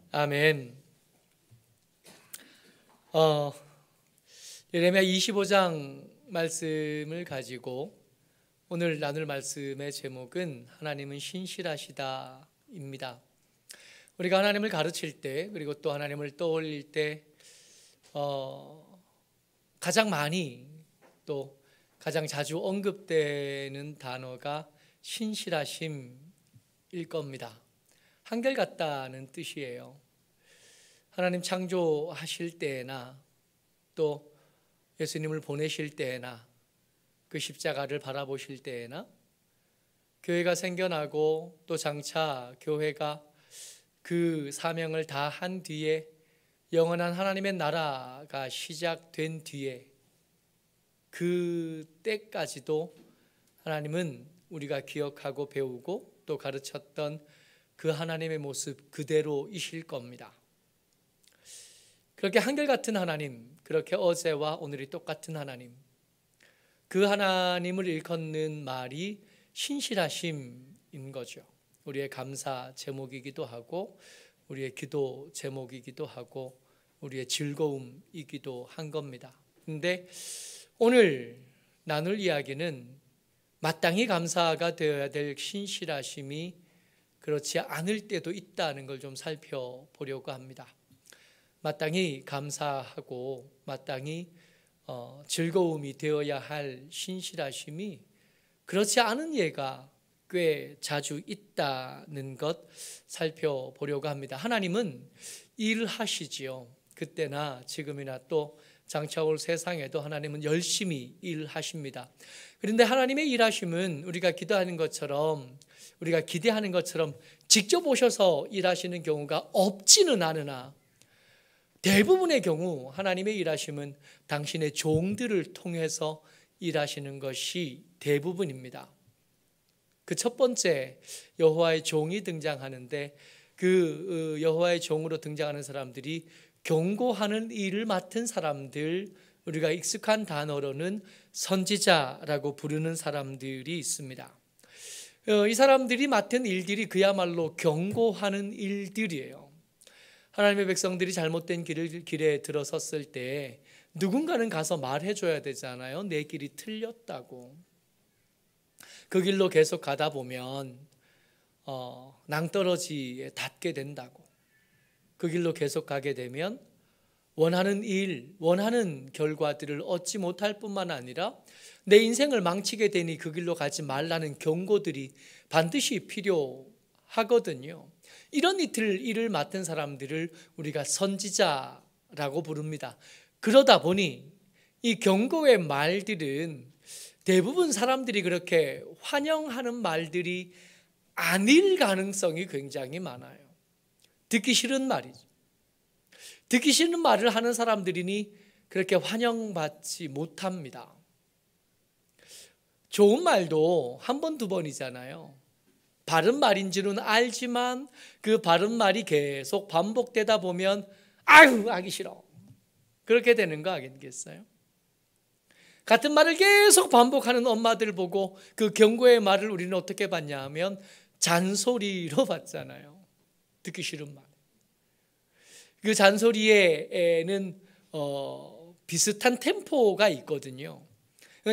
아멘. 예레미야 25장 말씀을 가지고 오늘 나눌 말씀의 제목은 하나님은 신실하시다입니다. 우리가 하나님을 가르칠 때 그리고 또 하나님을 떠올릴 때 가장 많이 또 가장 자주 언급되는 단어가 신실하심일 겁니다. 한결같다는 뜻이에요. 하나님 창조하실 때나 또 예수님을 보내실 때나 그 십자가를 바라보실 때나 교회가 생겨나고 또 장차 교회가 그 사명을 다 한 뒤에 영원한 하나님의 나라가 시작된 뒤에 그 때까지도 하나님은 우리가 기억하고 배우고 또 가르쳤던 그 하나님의 모습 그대로이실 겁니다. 그렇게 한결같은 하나님, 그렇게 어제와 오늘이 똑같은 하나님, 그 하나님을 일컫는 말이 신실하심인 거죠. 우리의 감사 제목이기도 하고 우리의 기도 제목이기도 하고 우리의 즐거움이기도 한 겁니다. 근데 오늘 나눌 이야기는 마땅히 감사가 되어야 될 신실하심이 그렇지 않을 때도 있다는 걸 좀 살펴보려고 합니다. 마땅히 감사하고 마땅히 즐거움이 되어야 할 신실하심이 그렇지 않은 예가 꽤 자주 있다는 것 살펴보려고 합니다. 하나님은 일하시지요. 그때나 지금이나 또 장차 올 세상에도 하나님은 열심히 일하십니다. 그런데 하나님의 일하심은 우리가 기도하는 것처럼 우리가 기대하는 것처럼 직접 오셔서 일하시는 경우가 없지는 않으나 대부분의 경우 하나님의 일하심은 당신의 종들을 통해서 일하시는 것이 대부분입니다. 그 첫 번째 여호와의 종이 등장하는데 그 여호와의 종으로 등장하는 사람들이 경고하는 일을 맡은 사람들, 우리가 익숙한 단어로는 선지자라고 부르는 사람들이 있습니다. 이 사람들이 맡은 일들이 그야말로 경고하는 일들이에요. 하나님의 백성들이 잘못된 길에 들어섰을 때 누군가는 가서 말해줘야 되잖아요. 내 길이 틀렸다고. 그 길로 계속 가다 보면 낭떠러지에 닿게 된다고. 그 길로 계속 가게 되면 원하는 일, 원하는 결과들을 얻지 못할 뿐만 아니라 내 인생을 망치게 되니 그 길로 가지 말라는 경고들이 반드시 필요하거든요. 이런 일을 맡은 사람들을 우리가 선지자라고 부릅니다. 그러다 보니 이 경고의 말들은 대부분 사람들이 그렇게 환영하는 말들이 아닐 가능성이 굉장히 많아요. 듣기 싫은 말이죠. 듣기 싫은 말을 하는 사람들이니 그렇게 환영받지 못합니다. 좋은 말도 한 번, 두 번이잖아요. 바른 말인 줄은 알지만 그 바른 말이 계속 반복되다 보면 아유 하기 싫어. 그렇게 되는 거 아니겠어요? 같은 말을 계속 반복하는 엄마들 보고 그 경고의 말을 우리는 어떻게 받냐 하면 잔소리로 받잖아요. 듣기 싫은 말. 그 잔소리에는 비슷한 템포가 있거든요.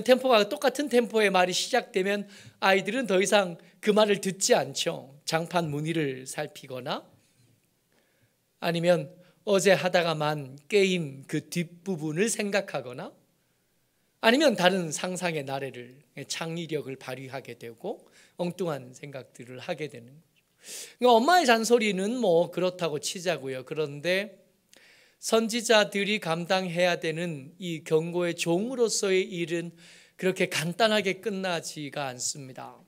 템포가 똑같은 템포의 말이 시작되면 아이들은 더 이상 그 말을 듣지 않죠. 장판 무늬를 살피거나 아니면 어제 하다가만 게임 그 뒷부분을 생각하거나 아니면 다른 상상의 나래를 창의력을 발휘하게 되고 엉뚱한 생각들을 하게 되는 거죠. 그러니까 엄마의 잔소리는 뭐 그렇다고 치자고요. 그런데 선지자들이 감당해야 되는 이 경고의 종으로서의 일은 그렇게 간단하게 끝나지가 않습니다.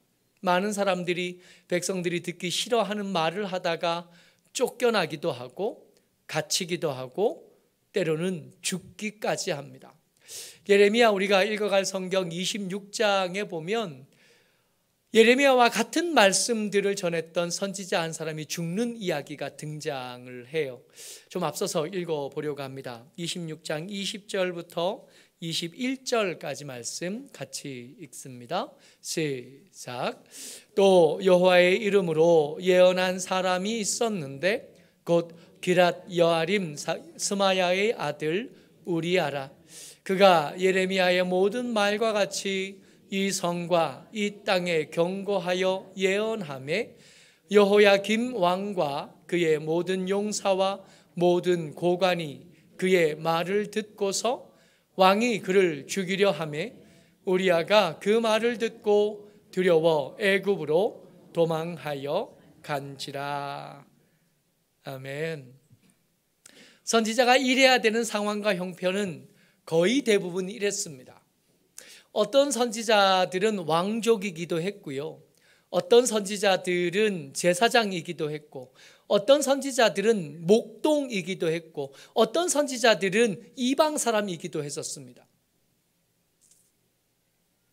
많은 사람들이 백성들이 듣기 싫어하는 말을 하다가 쫓겨나기도 하고 갇히기도 하고 때로는 죽기까지 합니다. 예레미야 우리가 읽어갈 성경 26장에 보면 예레미야와 같은 말씀들을 전했던 선지자 한 사람이 죽는 이야기가 등장을 해요. 좀 앞서서 읽어보려고 합니다. 26장 20절부터 21절까지 말씀 같이 읽습니다. 시작. 또 여호와의 이름으로 예언한 사람이 있었는데 곧 기랏 여아림 스마야의 아들 우리아라. 그가 예레미야의 모든 말과 같이 이 성과 이 땅에 경고하여 예언하매 여호야김 왕과 그의 모든 용사와 모든 고관이 그의 말을 듣고서 왕이 그를 죽이려 하매 우리아가 그 말을 듣고 두려워 애굽으로 도망하여 간지라. 아멘. 선지자가 이래야 되는 상황과 형편은 거의 대부분 이랬습니다. 어떤 선지자들은 왕족이기도 했고요. 어떤 선지자들은 제사장이기도 했고, 어떤 선지자들은 목동이기도 했고, 어떤 선지자들은 이방 사람이기도 했었습니다.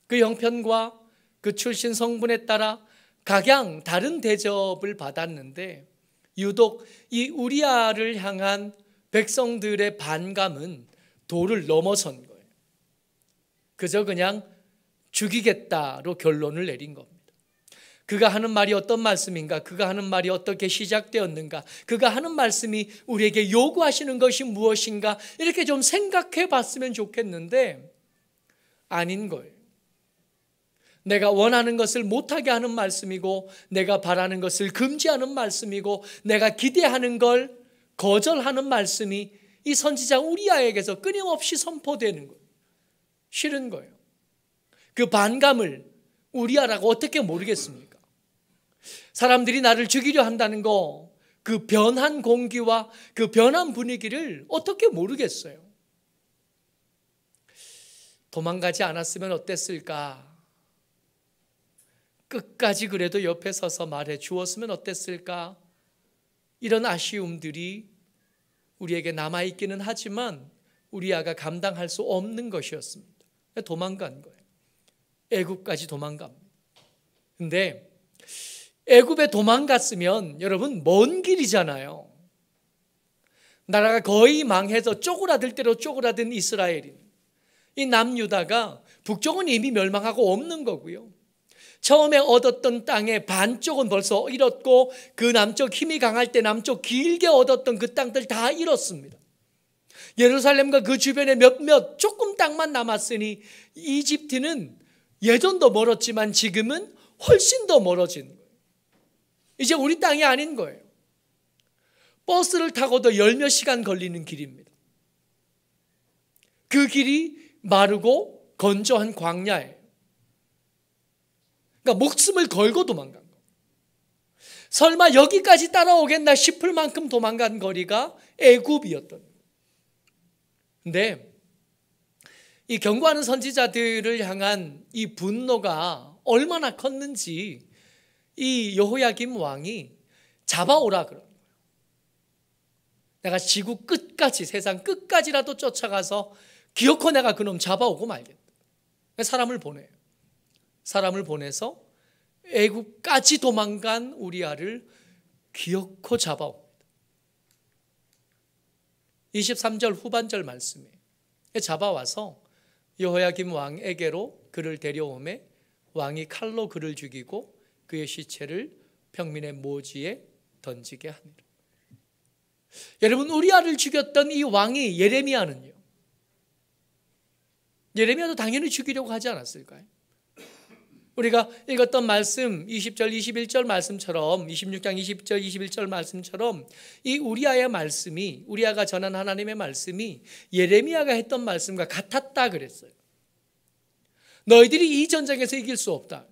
그 형편과 그 출신 성분에 따라 각양 다른 대접을 받았는데 유독 이 우리아를 향한 백성들의 반감은 도를 넘어선 거예요. 그저 그냥 죽이겠다로 결론을 내린 겁니다. 그가 하는 말이 어떤 말씀인가? 그가 하는 말이 어떻게 시작되었는가? 그가 하는 말씀이 우리에게 요구하시는 것이 무엇인가? 이렇게 좀 생각해 봤으면 좋겠는데 아닌 거예요. 내가 원하는 것을 못하게 하는 말씀이고, 내가 바라는 것을 금지하는 말씀이고, 내가 기대하는 걸 거절하는 말씀이 이 선지자 우리아에게서 끊임없이 선포되는 거예요. 싫은 거예요. 그 반감을 우리아라고 어떻게 모르겠습니까? 사람들이 나를 죽이려 한다는 거, 그 변한 공기와 그 변한 분위기를 어떻게 모르겠어요? 도망가지 않았으면 어땠을까? 끝까지 그래도 옆에 서서 말해 주었으면 어땠을까? 이런 아쉬움들이 우리에게 남아있기는 하지만 우리아가 감당할 수 없는 것이었습니다. 도망간 거예요. 애굽까지 도망갑니다. 근데 애굽에 도망갔으면 여러분 먼 길이잖아요. 나라가 거의 망해서 쪼그라들 대로 쪼그라든 이스라엘이, 이 남유다가 북쪽은 이미 멸망하고 없는 거고요. 처음에 얻었던 땅의 반쪽은 벌써 잃었고, 그 남쪽 힘이 강할 때 남쪽 길게 얻었던 그 땅들 다 잃었습니다. 예루살렘과 그 주변에 몇몇 조금 땅만 남았으니 이집트는 예전도 멀었지만 지금은 훨씬 더 멀어진 거예요. 이제 우리 땅이 아닌 거예요. 버스를 타고도 열몇 시간 걸리는 길입니다. 그 길이 마르고 건조한 광야예요. 그러니까 목숨을 걸고 도망간 거. 설마 여기까지 따라오겠나 싶을 만큼 도망간 거리가 애굽이었던 거예요. 근데 이 경고하는 선지자들을 향한 이 분노가 얼마나 컸는지 이 여호야김 왕이 잡아오라 그런 거예요. 내가 지구 끝까지, 세상 끝까지라도 쫓아가서 기어코 내가 그놈 잡아오고 말겠다. 사람을 보내요. 사람을 보내서 애굽까지 도망간 우리아를 기어코 잡아옵니다. 23절 후반절 말씀에 잡아와서 여호야김 왕에게로 그를 데려오매 왕이 칼로 그를 죽이고 그의 시체를 평민의 모지에 던지게 하니라. 여러분, 우리아를 죽였던 이 왕이 예레미야는요, 예레미야도 당연히 죽이려고 하지 않았을까요? 우리가 읽었던 말씀 20절 21절 말씀처럼, 26장 20절 21절 말씀처럼 이 우리아의 말씀이, 우리아가 전한 하나님의 말씀이 예레미야가 했던 말씀과 같았다 그랬어요. 너희들이 이 전쟁에서 이길 수 없다.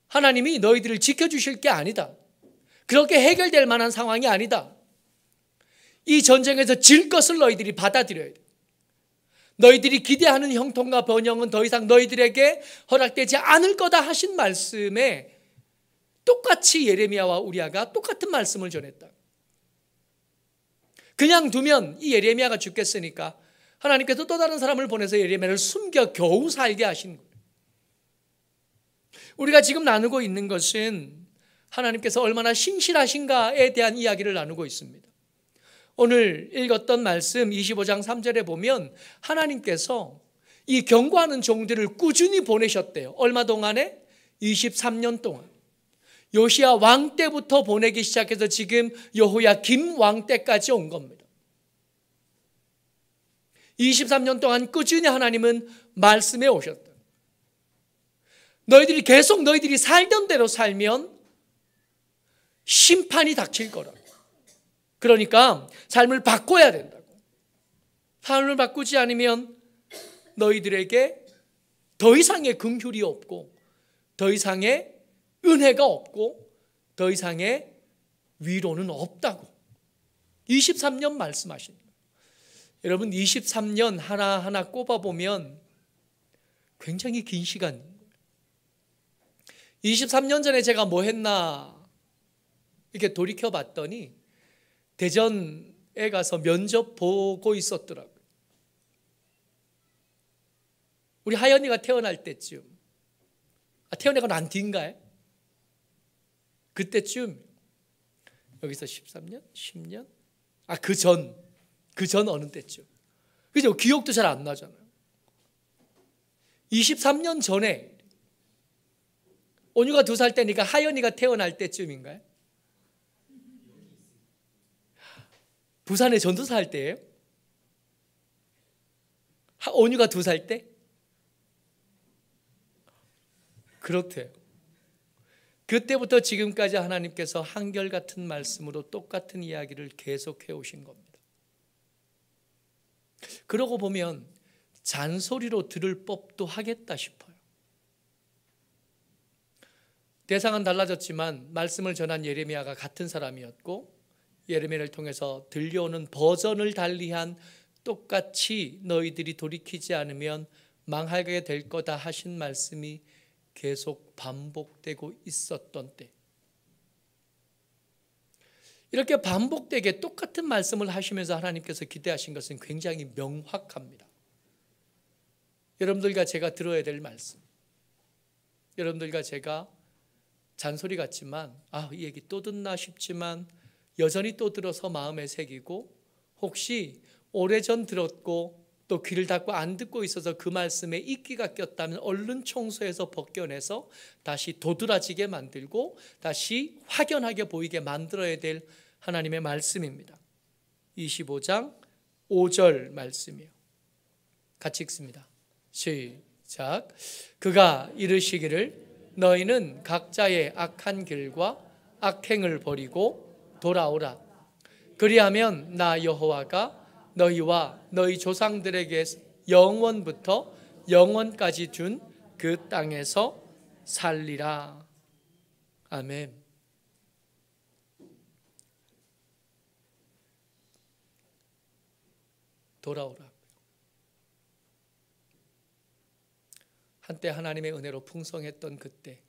하나님이 너희들을 지켜주실 게 아니다. 그렇게 해결될 만한 상황이 아니다. 이 전쟁에서 질 것을 너희들이 받아들여야 돼. 너희들이 기대하는 형통과 번영은 더 이상 너희들에게 허락되지 않을 거다 하신 말씀에 똑같이 예레미야와 우리아가 똑같은 말씀을 전했다. 그냥 두면 이 예레미야가 죽겠으니까 하나님께서 또 다른 사람을 보내서 예레미야를 숨겨 겨우 살게 하신 거예요. 우리가 지금 나누고 있는 것은 하나님께서 얼마나 신실하신가에 대한 이야기를 나누고 있습니다. 오늘 읽었던 말씀 25장 3절에 보면 하나님께서 이 경고하는 종들을 꾸준히 보내셨대요. 얼마 동안에? 23년 동안. 요시야 왕 때부터 보내기 시작해서 지금 여호야김 왕 때까지 온 겁니다. 23년 동안 꾸준히 하나님은 말씀해 오셨다. 너희들이 계속 너희들이 살던 대로 살면 심판이 닥칠 거라고. 그러니까 삶을 바꿔야 된다고. 삶을 바꾸지 않으면 너희들에게 더 이상의 긍휼이 없고 더 이상의 은혜가 없고 더 이상의 위로는 없다고 23년 말씀하십니다. 여러분 23년 하나하나 꼽아보면 굉장히 긴 시간입니다. 23년 전에 제가 뭐 했나 이렇게 돌이켜 봤더니 대전에 가서 면접 보고 있었더라고요. 우리 하연이가 태어날 때쯤, 태어나고 난 뒤인가요? 그때쯤, 여기서 13년, 10년, 그 전 어느 때쯤. 그죠? 기억도 잘 안 나잖아요. 23년 전에, 온유가 2살 때니까 하연이가 태어날 때쯤인가요? 부산에 전도사 할 때예요? 온유가 2살 때? 그렇대요. 그때부터 지금까지 하나님께서 한결같은 말씀으로 똑같은 이야기를 계속해 오신 겁니다. 그러고 보면 잔소리로 들을 법도 하겠다 싶어요. 대상은 달라졌지만 말씀을 전한 예레미야가 같은 사람이었고 예레미야를 통해서 들려오는 버전을 달리한 똑같이 너희들이 돌이키지 않으면 망하게 될 거다 하신 말씀이 계속 반복되고 있었던 때, 이렇게 반복되게 똑같은 말씀을 하시면서 하나님께서 기대하신 것은 굉장히 명확합니다. 여러분들과 제가 들어야 될 말씀, 여러분들과 제가 잔소리 같지만 이 얘기 또 듣나 싶지만 여전히 또 들어서 마음에 새기고 혹시 오래전 들었고 또 귀를 닫고 안 듣고 있어서 그 말씀에 이끼가 꼈다면 얼른 청소해서 벗겨내서 다시 도드라지게 만들고 다시 확연하게 보이게 만들어야 될 하나님의 말씀입니다. 25장 5절 말씀이요. 같이 읽습니다. 시작. 그가 이르시기를 너희는 각자의 악한 길과 악행을 버리고 돌아오라. 그리하면 나 여호와가 너희와 너희 조상들에게 영원부터 영원까지 준 그 땅에서 살리라. 아멘. 돌아오라. 한때 하나님의 은혜로 풍성했던 그때,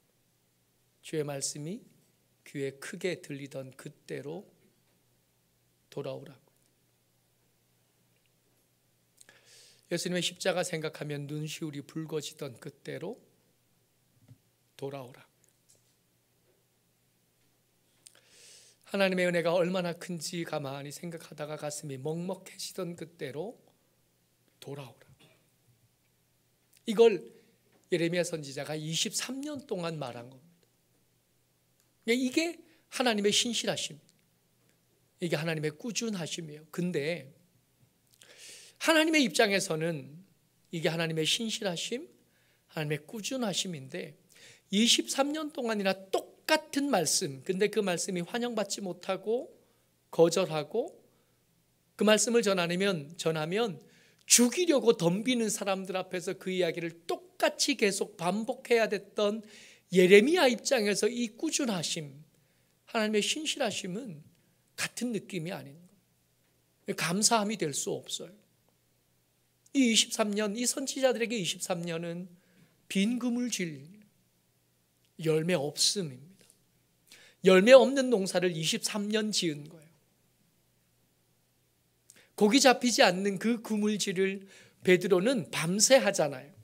주의 말씀이 귀에 크게 들리던 그때로 돌아오라고. 예수님의 십자가 생각하면 눈시울이 붉어지던 그때로 돌아오라. 하나님의 은혜가 얼마나 큰지 가만히 생각하다가 가슴이 먹먹해지던 그때로 돌아오라. 이걸 예레미야 선지자가 23년 동안 말한 겁니다. 이게 하나님의 신실하심, 이게 하나님의 꾸준하심이에요. 근데 하나님의 입장에서는 이게 하나님의 신실하심, 하나님의 꾸준하심인데 23년 동안이나 똑같은 말씀, 근데 그 말씀이 환영받지 못하고 거절하고 그 말씀을 전하면 죽이려고 덤비는 사람들 앞에서 그 이야기를 똑같이 계속 반복해야 됐던 예레미야 입장에서 이 꾸준하심, 하나님의 신실하심은 같은 느낌이 아닌 거예요. 감사함이 될 수 없어요. 이 23년, 이 선지자들에게 23년은 빈 그물질, 열매 없음입니다. 열매 없는 농사를 23년 지은 거예요. 고기 잡히지 않는 그 그물질을 베드로는 밤새 하잖아요.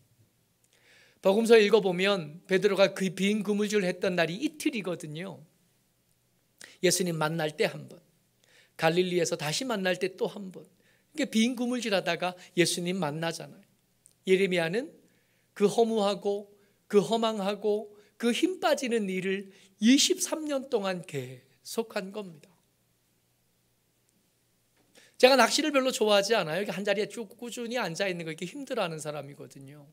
복음서 읽어보면 베드로가 그 빈 그물질을 했던 날이 이틀이거든요. 예수님 만날 때 한 번, 갈릴리에서 다시 만날 때 또 한 번. 이게 빈 그물질 하다가 예수님 만나잖아요. 예레미야는 그 허무하고 그 허망하고 그 힘 빠지는 일을 23년 동안 계속한 겁니다. 제가 낚시를 별로 좋아하지 않아요. 이렇게 한 자리에 쭉 꾸준히 앉아 있는 거 이렇게 힘들어하는 사람이거든요.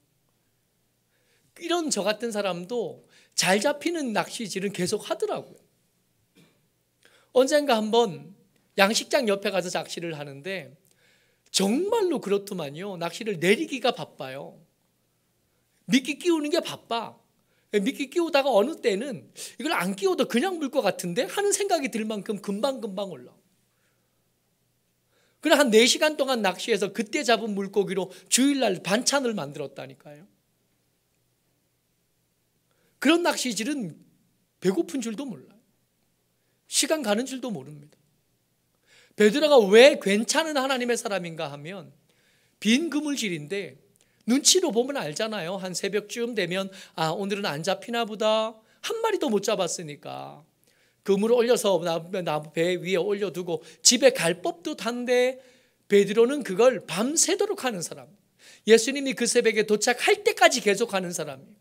이런 저 같은 사람도 잘 잡히는 낚시질은 계속 하더라고요. 언젠가 한번 양식장 옆에 가서 낚시를 하는데 정말로 그렇더만요. 낚시를 내리기가 바빠요. 미끼 끼우는 게 바빠. 미끼 끼우다가 어느 때는 이걸 안 끼워도 그냥 물 것 같은데 하는 생각이 들 만큼 금방금방 올라. 그냥 한 4시간 동안 낚시해서 그때 잡은 물고기로 주일날 반찬을 만들었다니까요. 그런 낚시질은 배고픈 줄도 몰라요. 시간 가는 줄도 모릅니다. 베드로가 왜 괜찮은 하나님의 사람인가 하면 빈 그물질인데 눈치로 보면 알잖아요. 한 새벽쯤 되면 오늘은 안 잡히나 보다. 한 마리도 못 잡았으니까 그물을 올려서 배 위에 올려두고 집에 갈 법도 한데 베드로는 그걸 밤새도록 하는 사람. 예수님이 그 새벽에 도착할 때까지 계속하는 사람이에요.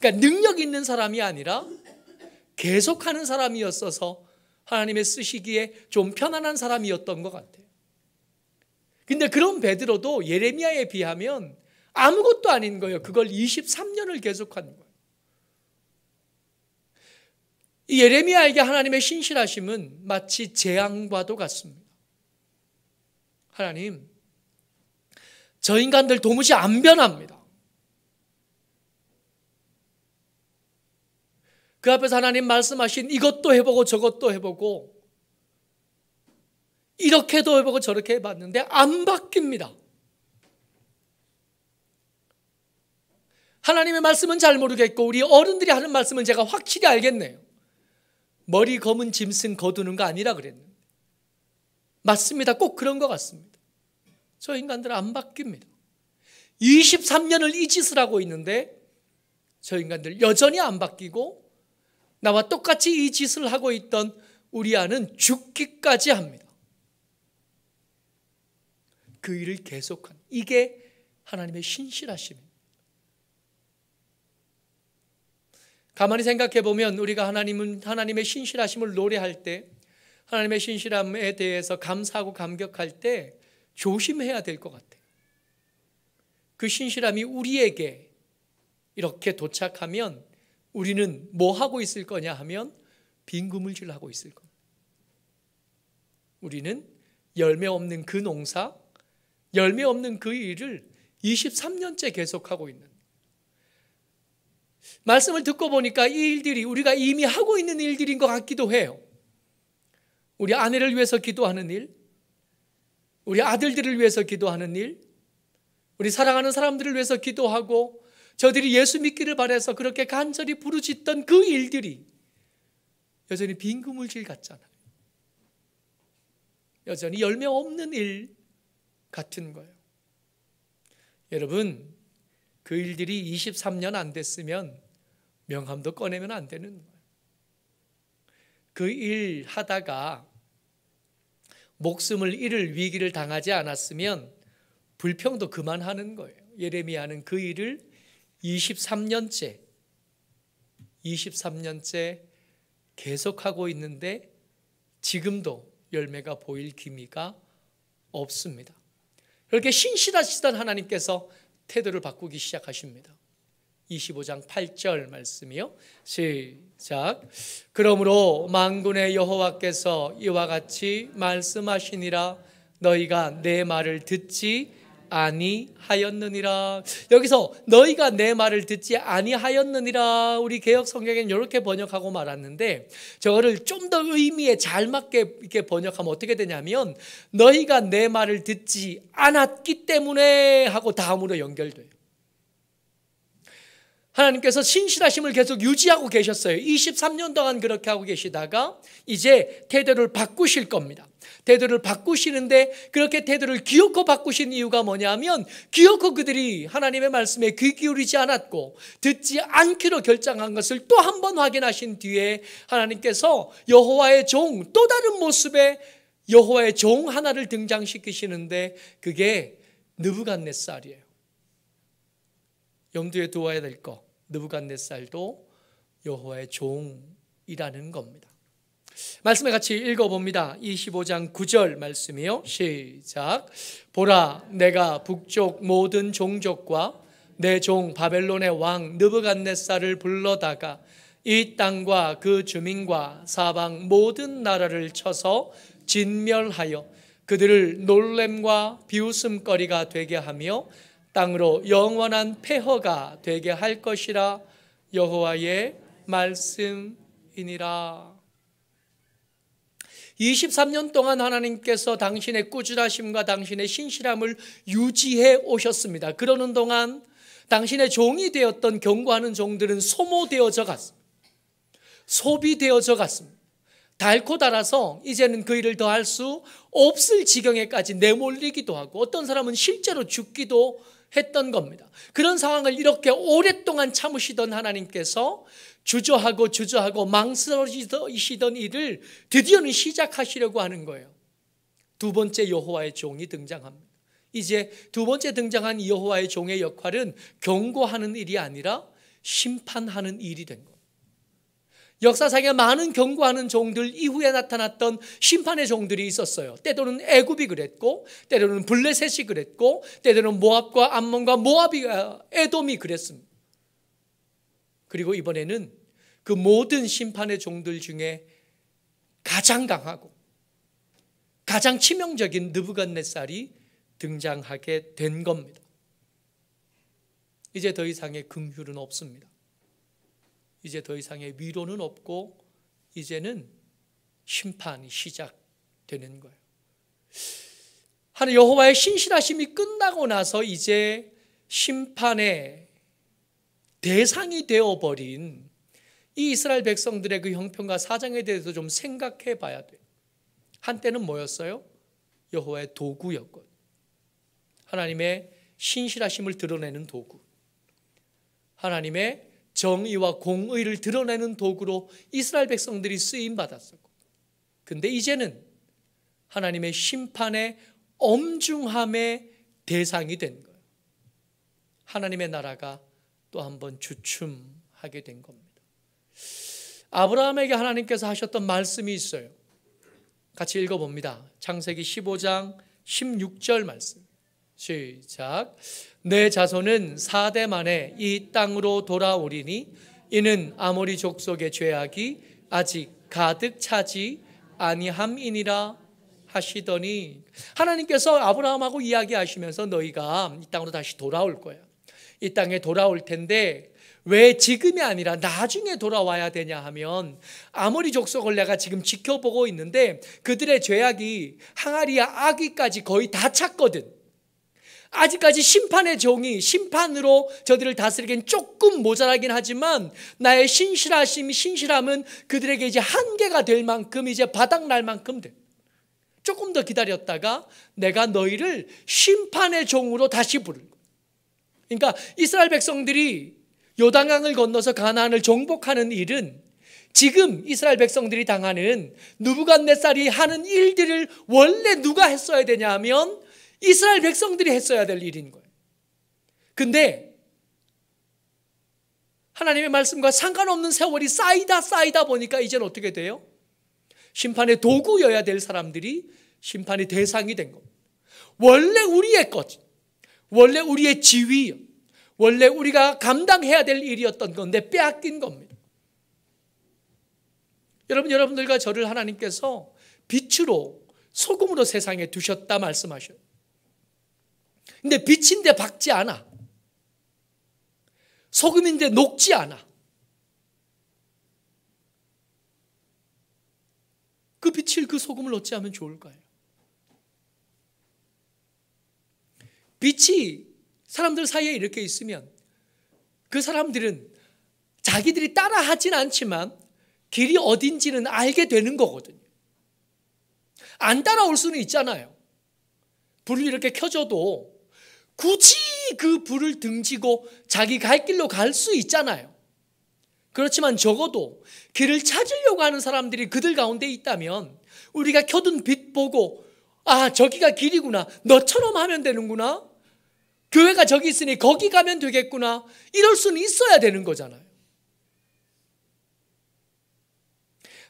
그러니까 능력 있는 사람이 아니라 계속하는 사람이었어서 하나님의 쓰시기에 좀 편안한 사람이었던 것 같아요. 근데 그런 베드로도 예레미야에 비하면 아무것도 아닌 거예요. 그걸 23년을 계속한 거예요. 이 예레미야에게 하나님의 신실하심은 마치 재앙과도 같습니다. 하나님, 저 인간들 도무지 안 변합니다. 그 앞에서 하나님 말씀하신 이것도 해보고 저것도 해보고 이렇게도 해보고 저렇게 해봤는데 안 바뀝니다. 하나님의 말씀은 잘 모르겠고 우리 어른들이 하는 말씀은 제가 확실히 알겠네요. 머리 검은 짐승 거두는 거 아니라 그랬는데 맞습니다. 꼭 그런 것 같습니다. 저 인간들은 안 바뀝니다. 23년을 이 짓을 하고 있는데 저 인간들 여전히 안 바뀌고 나와 똑같이 이 짓을 하고 있던 우리 아는 죽기까지 합니다. 그 일을 계속한 이게 하나님의 신실하심입니다. 가만히 생각해 보면 우리가 하나님의 신실하심을 노래할 때 하나님의 신실함에 대해서 감사하고 감격할 때 조심해야 될 것 같아요. 그 신실함이 우리에게 이렇게 도착하면 우리는 뭐 하고 있을 거냐 하면 빈 그물질하고 있을 겁니다. 우리는 열매 없는 그 농사, 열매 없는 그 일을 23년째 계속하고 있는 말씀을 듣고 보니까 이 일들이 우리가 이미 하고 있는 일들인 것 같기도 해요. 우리 아내를 위해서 기도하는 일, 우리 아들들을 위해서 기도하는 일, 우리 사랑하는 사람들을 위해서 기도하고 저들이 예수 믿기를 바라서 그렇게 간절히 부르짖던 그 일들이 여전히 빈 그물질 같잖아요. 여전히 열매 없는 일 같은 거예요. 여러분, 그 일들이 23년 안 됐으면 명함도 꺼내면 안 되는 거예요. 그 일 하다가 목숨을 잃을 위기를 당하지 않았으면 불평도 그만하는 거예요. 예레미야는 그 일을 23년째 계속하고 있는데 지금도 열매가 보일 기미가 없습니다. 그렇게 신실하시던 하나님께서 태도를 바꾸기 시작하십니다. 25장 8절 말씀이요. 시작. 그러므로 만군의 여호와께서 이와 같이 말씀하시니라. 너희가 내 말을 듣지 아니하였느니라. 여기서 너희가 내 말을 듣지 아니하였느니라, 우리 개역 성경에는 이렇게 번역하고 말았는데 저거를 좀 더 의미에 잘 맞게 이렇게 번역하면 어떻게 되냐면 너희가 내 말을 듣지 않았기 때문에 하고 다음으로 연결돼요. 하나님께서 신실하심을 계속 유지하고 계셨어요. 23년 동안 그렇게 하고 계시다가 이제 태도를 바꾸실 겁니다. 태도를 바꾸시는데 그렇게 태도를 기어코 바꾸신 이유가 뭐냐면 기어코 그들이 하나님의 말씀에 귀 기울이지 않았고 듣지 않기로 결정한 것을 또 한 번 확인하신 뒤에 하나님께서 여호와의 종, 또 다른 모습의 여호와의 종 하나를 등장시키시는데 그게 느부갓네살이에요. 염두에 두어야 될 거, 느부갓네살도 여호와의 종이라는 겁니다. 말씀을 같이 읽어봅니다. 25장 9절 말씀이요. 시작. 보라, 내가 북쪽 모든 종족과 내 종 바벨론의 왕 느부갓네살을 불러다가 이 땅과 그 주민과 사방 모든 나라를 쳐서 진멸하여 그들을 놀램과 비웃음거리가 되게 하며 땅으로 영원한 폐허가 되게 할 것이라 여호와의 말씀이니라. 23년 동안 하나님께서 당신의 꾸준하심과 당신의 신실함을 유지해 오셨습니다. 그러는 동안 당신의 종이 되었던 경고하는 종들은 소모되어져 갔습니다. 소비되어져 갔습니다. 닳고 닳아서 이제는 그 일을 더 할 수 없을 지경에까지 내몰리기도 하고 어떤 사람은 실제로 죽기도 했던 겁니다. 그런 상황을 이렇게 오랫동안 참으시던 하나님께서 주저하고 망설이시던 일을 드디어는 시작하시려고 하는 거예요. 두 번째 여호와의 종이 등장합니다. 이제 두 번째 등장한 여호와의 종의 역할은 경고하는 일이 아니라 심판하는 일이 된 거예요. 역사상에 많은 경고하는 종들 이후에 나타났던 심판의 종들이 있었어요. 때로는 애굽이 그랬고, 때로는 블레셋이 그랬고, 때로는 모압과 암몬과 에돔이 그랬습니다. 그리고 이번에는 그 모든 심판의 종들 중에 가장 강하고 가장 치명적인 느부갓네살이 등장하게 된 겁니다. 이제 더 이상의 긍휼은 없습니다. 이제 더 이상의 위로는 없고 이제는 심판이 시작되는 거예요. 하나님 여호와의 신실하심이 끝나고 나서 이제 심판의 대상이 되어버린 이 이스라엘 백성들의 그 형편과 사정에 대해서 좀 생각해 봐야 돼요. 한때는 뭐였어요? 여호와의 도구였거든요. 하나님의 신실하심을 드러내는 도구, 하나님의 정의와 공의를 드러내는 도구로 이스라엘 백성들이 쓰임받았었고, 근데 이제는 하나님의 심판의 엄중함의 대상이 된 거예요. 하나님의 나라가 또 한 번 주춤하게 된 겁니다. 아브라함에게 하나님께서 하셨던 말씀이 있어요. 같이 읽어봅니다. 창세기 15장 16절 말씀. 시작. 내 자손은 4대 만에 이 땅으로 돌아오리니 이는 아모리 족속의 죄악이 아직 가득 차지 아니함이니라 하시더니, 하나님께서 아브라함하고 이야기하시면서 너희가 이 땅으로 다시 돌아올 거야. 이 땅에 돌아올 텐데 왜 지금이 아니라 나중에 돌아와야 되냐 하면, 아모리 족속을 내가 지금 지켜보고 있는데 그들의 죄악이 항아리와 아기까지 거의 다 찼거든. 아직까지 심판의 종이 심판으로 저들을 다스리기엔 조금 모자라긴 하지만 나의 신실함은 그들에게 이제 한계가 될 만큼, 이제 바닥날 만큼 돼. 조금 더 기다렸다가 내가 너희를 심판의 종으로 다시 부를 거야. 그러니까 이스라엘 백성들이 요단강을 건너서 가나안을 정복하는 일은 지금 이스라엘 백성들이 당하는 느부갓네살이 하는 일들을 원래 누가 했어야 되냐 하면 이스라엘 백성들이 했어야 될 일인 거예요. 근데 하나님의 말씀과 상관없는 세월이 쌓이다 보니까 이제는 어떻게 돼요? 심판의 도구여야 될 사람들이 심판의 대상이 된 겁니다. 원래 우리의 것, 원래 우리의 지위, 원래 우리가 감당해야 될 일이었던 건데 빼앗긴 겁니다. 여러분들과 저를 하나님께서 빛으로 소금으로 세상에 두셨다 말씀하셔요. 근데 빛인데 밝지 않아. 소금인데 녹지 않아. 그 빛을, 그 소금을 어찌하면 좋을까요? 빛이 사람들 사이에 이렇게 있으면 그 사람들은 자기들이 따라하진 않지만 길이 어딘지는 알게 되는 거거든요. 안 따라올 수는 있잖아요. 불을 이렇게 켜줘도 굳이 그 불을 등지고 자기 갈 길로 갈 수 있잖아요. 그렇지만 적어도 길을 찾으려고 하는 사람들이 그들 가운데 있다면 우리가 켜둔 빛 보고, 아, 저기가 길이구나, 너처럼 하면 되는구나, 교회가 저기 있으니 거기 가면 되겠구나, 이럴 수는 있어야 되는 거잖아요.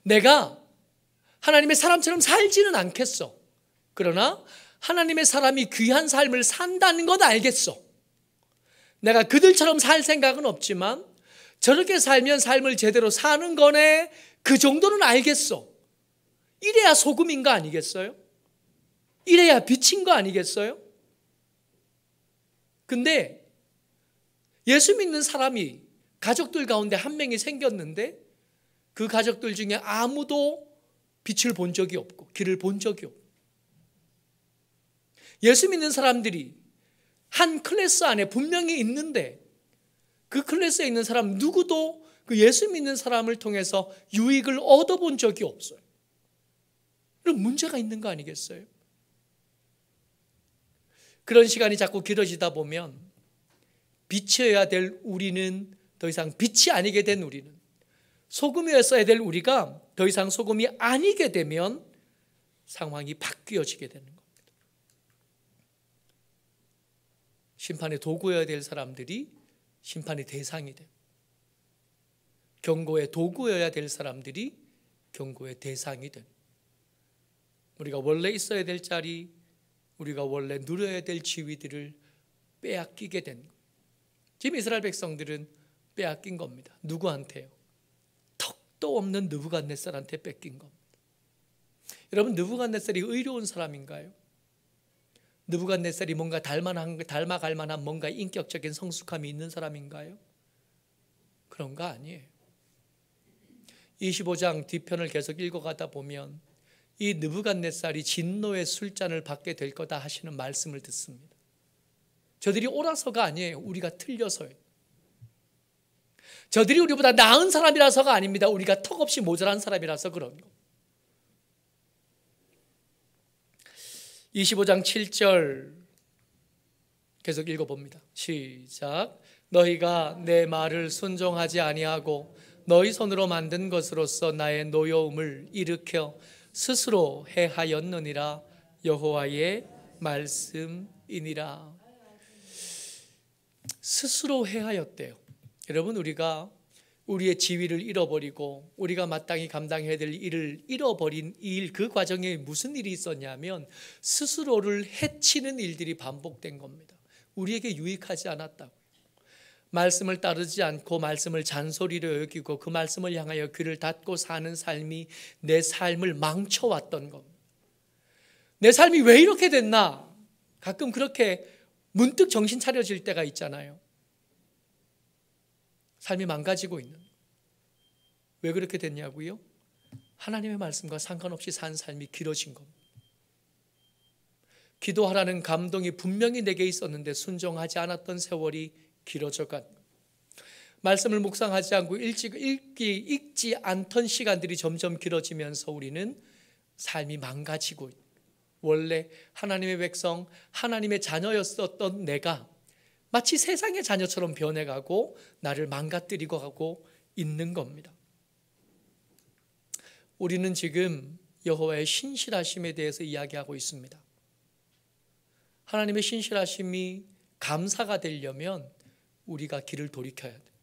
내가 하나님의 사람처럼 살지는 않겠어. 그러나 하나님의 사람이 귀한 삶을 산다는 것 알겠어. 내가 그들처럼 살 생각은 없지만 저렇게 살면 삶을 제대로 사는 거네. 그 정도는 알겠어. 이래야 소금인 거 아니겠어요? 이래야 빛인 거 아니겠어요? 근데 예수 믿는 사람이 가족들 가운데 한 명이 생겼는데 그 가족들 중에 아무도 빛을 본 적이 없고 길을 본 적이 없고, 예수 믿는 사람들이 한 클래스 안에 분명히 있는데 그 클래스에 있는 사람 누구도 그 예수 믿는 사람을 통해서 유익을 얻어본 적이 없어요. 그럼 문제가 있는 거 아니겠어요? 그런 시간이 자꾸 길어지다 보면 빛이어야 될 우리는 더 이상 빛이 아니게 된 우리는, 소금이었어야 될 우리가 더 이상 소금이 아니게 되면 상황이 바뀌어지게 되는 겁니다. 심판의 도구여야 될 사람들이 심판의 대상이 돼, 경고의 도구여야 될 사람들이 경고의 대상이 돼, 우리가 원래 있어야 될 자리, 우리가 원래 누려야 될 지위들을 빼앗기게 된 거예요. 지금 이스라엘 백성들은 빼앗긴 겁니다. 누구한테요? 턱도 없는 느부갓네살한테 뺏긴 겁니다. 여러분, 느부갓네살이 의로운 사람인가요? 느부갓네살이 뭔가 닮아갈 만한 뭔가 인격적인 성숙함이 있는 사람인가요? 그런 거 아니에요. 25장 뒤편을 계속 읽어가다 보면 이 느부갓네살이 진노의 술잔을 받게 될 거다 하시는 말씀을 듣습니다. 저들이 옳아서가 아니에요. 우리가 틀려서요. 저들이 우리보다 나은 사람이라서가 아닙니다. 우리가 턱없이 모자란 사람이라서 그런 거. 25장 7절 계속 읽어봅니다. 시작. 너희가 내 말을 순종하지 아니하고 너희 손으로 만든 것으로서 나의 노여움을 일으켜 스스로 해하였느니라. 여호와의 말씀이니라. 스스로 해하였대요. 여러분, 우리가 우리의 지위를 잃어버리고 우리가 마땅히 감당해야 될 일을 잃어버린 일, 그 과정에 무슨 일이 있었냐면 스스로를 해치는 일들이 반복된 겁니다. 우리에게 유익하지 않았다고. 말씀을 따르지 않고 말씀을 잔소리로 여기고 그 말씀을 향하여 귀를 닫고 사는 삶이 내 삶을 망쳐왔던 겁니다. 내 삶이 왜 이렇게 됐나? 가끔 그렇게 문득 정신 차려질 때가 있잖아요. 삶이 망가지고 있는. 왜 그렇게 됐냐고요? 하나님의 말씀과 상관없이 산 삶이 길어진 겁니다. 기도하라는 감동이 분명히 내게 있었는데 순종하지 않았던 세월이 길어져 간. 말씀을 묵상하지 않고 읽지 않던 시간들이 점점 길어지면서 우리는 삶이 망가지고 있다. 원래 하나님의 백성, 하나님의 자녀였었던 내가 마치 세상의 자녀처럼 변해가고 나를 망가뜨리고 가고 있는 겁니다. 우리는 지금 여호와의 신실하심에 대해서 이야기하고 있습니다. 하나님의 신실하심이 감사가 되려면 우리가 길을 돌이켜야 돼요.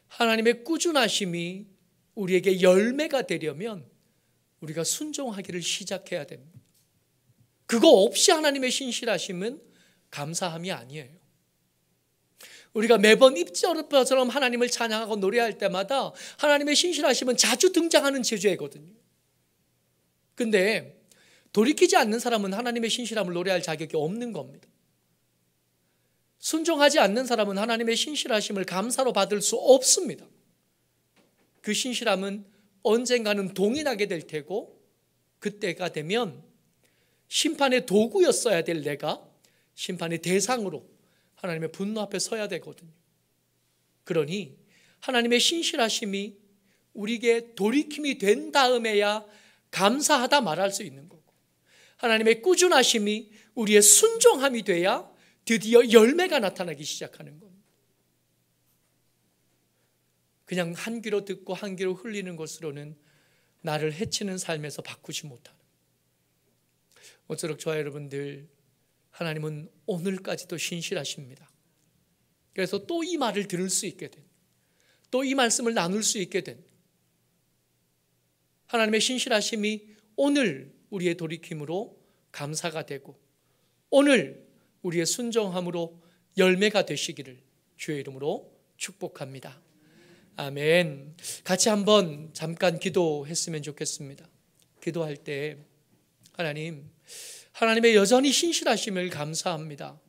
하나님의 꾸준하심이 우리에게 열매가 되려면 우리가 순종하기를 시작해야 됩니다. 그거 없이 하나님의 신실하심은 감사함이 아니에요. 우리가 매번 입절처럼 하나님을 찬양하고 노래할 때마다 하나님의 신실하심은 자주 등장하는 제주어거든요. 근데 돌이키지 않는 사람은 하나님의 신실함을 노래할 자격이 없는 겁니다. 순종하지 않는 사람은 하나님의 신실하심을 감사로 받을 수 없습니다. 그 신실함은 언젠가는 동일하게 될 테고 그때가 되면 심판의 도구였어야 될 내가 심판의 대상으로 하나님의 분노 앞에 서야 되거든요. 그러니 하나님의 신실하심이 우리에게 돌이킴이 된 다음에야 감사하다 말할 수 있는 거고, 하나님의 꾸준하심이 우리의 순종함이 돼야 드디어 열매가 나타나기 시작하는 겁니다. 그냥 한 귀로 듣고 한 귀로 흘리는 것으로는 나를 해치는 삶에서 바꾸지 못하는. 모쪼록 저와 여러분들, 하나님은 오늘까지도 신실하십니다. 그래서 또 이 말을 들을 수 있게 된, 또 이 말씀을 나눌 수 있게 된, 하나님의 신실하심이 오늘 우리의 돌이킴으로 감사가 되고 오늘 우리의 순종함으로 열매가 되시기를 주의 이름으로 축복합니다. 아멘. 같이 한번 잠깐 기도했으면 좋겠습니다. 기도할 때 하나님의 여전히 신실하심을 감사합니다.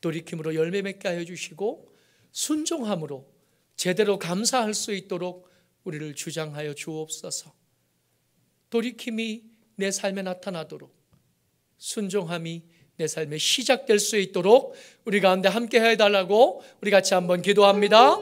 돌이킴으로 열매 맺게 하여 주시고 순종함으로 제대로 감사할 수 있도록 우리를 주장하여 주옵소서. 돌이킴이 내 삶에 나타나도록 순종함이 내 삶에 시작될 수 있도록 우리 가운데 함께 해달라고 우리 같이 한번 기도합니다.